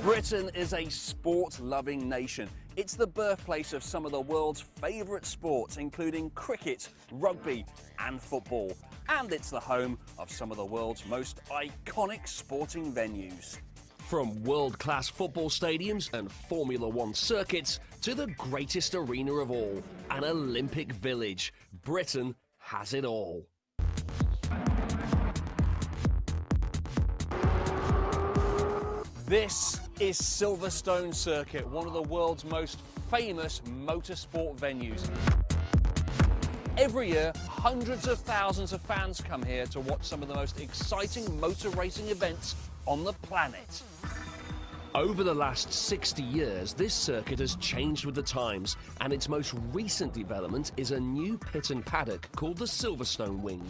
Britain is a sport-loving nation. It's the birthplace of some of the world's favourite sports, including cricket, rugby and football. And it's the home of some of the world's most iconic sporting venues. From world-class football stadiums and Formula One circuits to the greatest arena of all, an Olympic village, Britain has it all. This is Silverstone Circuit, one of the world's most famous motorsport venues. Every year, hundreds of thousands of fans come here to watch some of the most exciting motor racing events on the planet. Over the last 60 years, this circuit has changed with the times, and its most recent development is a new pit and paddock called the Silverstone Wing.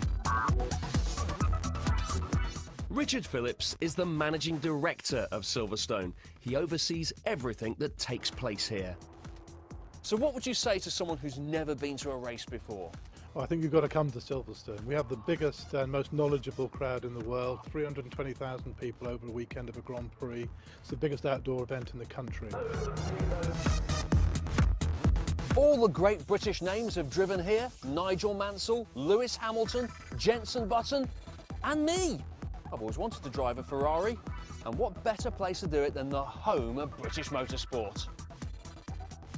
Richard Phillips is the managing director of Silverstone. He oversees everything that takes place here. So what would you say to someone who's never been to a race before? Well, I think you've got to come to Silverstone. We have the biggest and most knowledgeable crowd in the world, 320,000 people over a weekend of a Grand Prix. It's the biggest outdoor event in the country. All the great British names have driven here: Nigel Mansell, Lewis Hamilton, Jenson Button, and me. I've always wanted to drive a Ferrari, and what better place to do it than the home of British motorsport?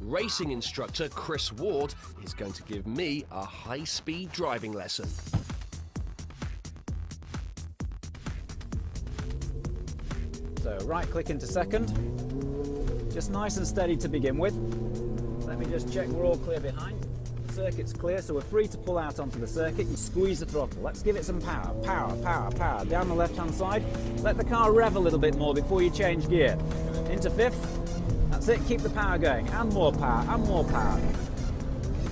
Racing instructor Chris Ward is going to give me a high-speed driving lesson. So right-click into second, just nice and steady to begin with. Let me just check we're all clear behind. The circuit's clear, so we're free to pull out onto the circuit. You squeeze the throttle. Let's give it some power. Power, power, power. Down the left-hand side. Let the car rev a little bit more before you change gear. Into fifth. That's it. Keep the power going. And more power, and more power.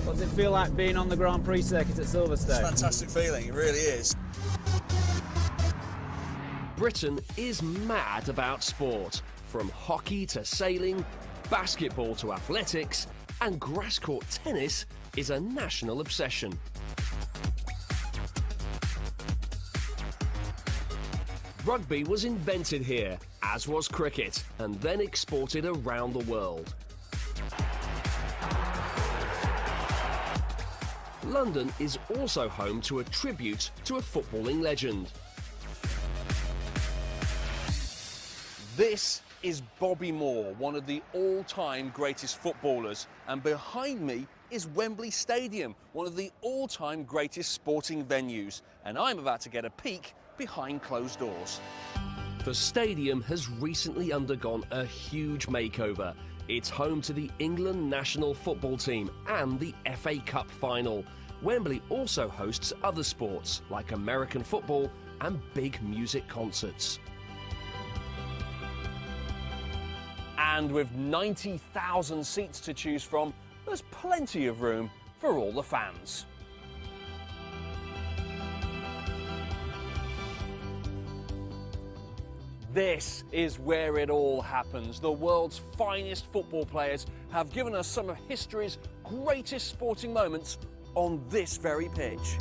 What's it feel like being on the Grand Prix circuit at Silverstone? It's a fantastic feeling, it really is. Britain is mad about sport. From hockey to sailing, basketball to athletics, and grass court tennis is a national obsession. Rugby was invented here, as was cricket, and then exported around the world. London is also home to a tribute to a footballing legend. This is Bobby Moore, one of the all-time greatest footballers, and behind me is Wembley Stadium, one of the all-time greatest sporting venues, and I'm about to get a peek behind closed doors. The stadium has recently undergone a huge makeover. It's home to the England national football team and the FA Cup final. Wembley also hosts other sports like American football and big music concerts. And with 90,000 seats to choose from, there's plenty of room for all the fans. This is where it all happens. The world's finest football players have given us some of history's greatest sporting moments on this very pitch.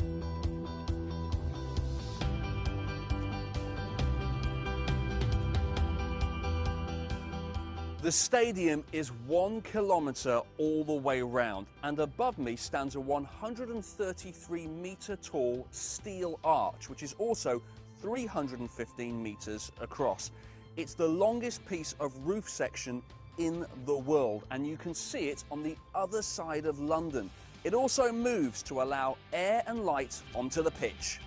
The stadium is 1 kilometre all the way round, and above me stands a 133-metre tall steel arch, which is also 315 metres across. It's the longest piece of roof section in the world, and you can see it on the other side of London. It also moves to allow air and light onto the pitch.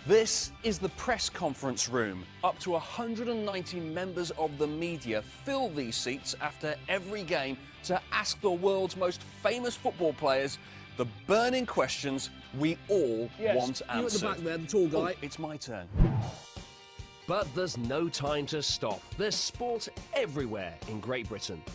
This is the press conference room. Up to 190 members of the media fill these seats after every game to ask the world's most famous football players the burning questions we all want answered. You at the back there, the tall guy. Oh, it's my turn. But there's no time to stop. There's sport everywhere in Great Britain.